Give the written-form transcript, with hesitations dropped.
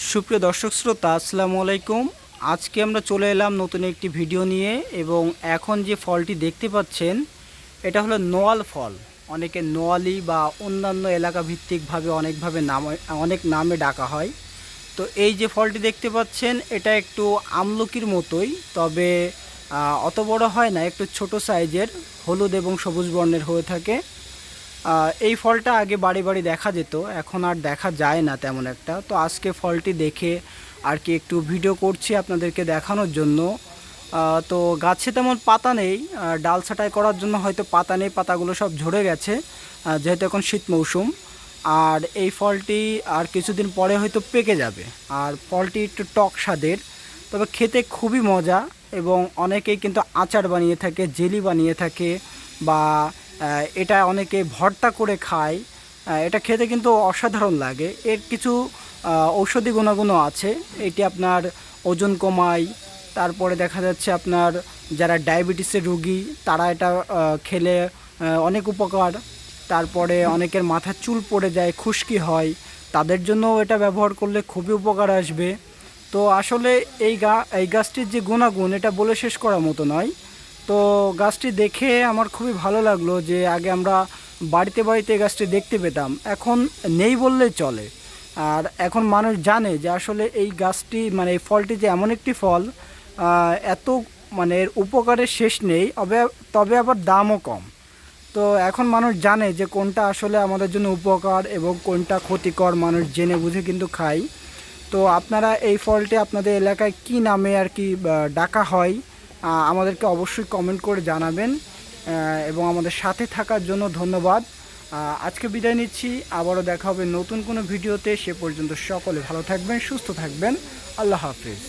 সুপ্রিয় দর্শক শ্রোতা, আসসালামু আলাইকুম। আজকে আমরা চলে এলাম নতুন একটি ভিডিও নিয়ে এবং এখন যে ফলটি দেখতে পাচ্ছেন এটা হলো নোয়াল ফল। অনেকে নোয়ালি বা অন্যান্য এলাকা ভিত্তিকভাবে অনেক নামে ডাকা হয়। তো এই যে ফলটি দেখতে পাচ্ছেন এটা একটু আমলকির মতোই, তবে অত বড় হয় না, একটু ছোট সাইজের, হলুদ এবং সবুজ বর্ণের হয়ে থাকে। এই ফলটা আগে বাড়ি বাড়ি দেখা যেত, এখন আর দেখা যায় না তেমন একটা। তো আজকে ফলটি দেখে আর কি একটু ভিডিও করছি আপনাদেরকে দেখানোর জন্য। তো গাছে তেমন পাতা নেই, ডাল ছাঁটাই করার জন্য হয়তো পাতা নেই, পাতাগুলো সব ঝরে গেছে যেহেতু এখন শীত মৌসুম। আর এই ফলটি আর কিছুদিন পরে হয়তো পেকে যাবে। আর ফলটি একটু টক স্বাদের, তবে খেতে খুবই মজা এবং অনেকেই কিন্তু আচার বানিয়ে থাকে, জেলি বানিয়ে থাকে, বা এটা অনেকে ভর্তা করে খায়। এটা খেতে কিন্তু অসাধারণ লাগে। এর কিছু ঔষধি গুণাগুণও আছে। এটি আপনার ওজন কমায়, তারপরে দেখা যাচ্ছে আপনার যারা ডায়াবেটিসের রোগী তারা এটা খেলে অনেক উপকার। তারপরে অনেকের মাথার চুল পড়ে যায়, খুশকি হয়, তাদের জন্যও এটা ব্যবহার করলে খুবই উপকার আসবে। তো আসলে এই গাছটির যে গুণাগুণ এটা বলে শেষ করার মতো নয়। তো গাছটি দেখে আমার খুবই ভালো লাগলো যে আগে আমরা বাড়িতে বাড়িতে গাছটি দেখতে পেতাম, এখন নেই বললেই চলে। আর এখন মানুষ জানে যে আসলে এই গাছটি মানে এই ফলটি যে এমন একটি ফল, এত মানে এর উপকারের শেষ নেই, তবে আবার দামও কম। তো এখন মানুষ জানে যে কোনটা আসলে আমাদের জন্য উপকার এবং কোনটা ক্ষতিকর, মানুষ জেনে বুঝে কিন্তু খায়। তো আপনারা এই ফলটি আপনাদের এলাকায় কি নামে আর কি ডাকা হয় আমাদেরকে অবশ্যই কমেন্ট করে জানাবেন। এবং আমাদের সাথে থাকার জন্য ধন্যবাদ। আজকে বিদায় নিচ্ছি, আবারও দেখা হবে নতুন কোনো ভিডিওতে। সে পর্যন্ত সকলে ভালো থাকবেন, সুস্থ থাকবেন। আল্লাহ হাফিজ।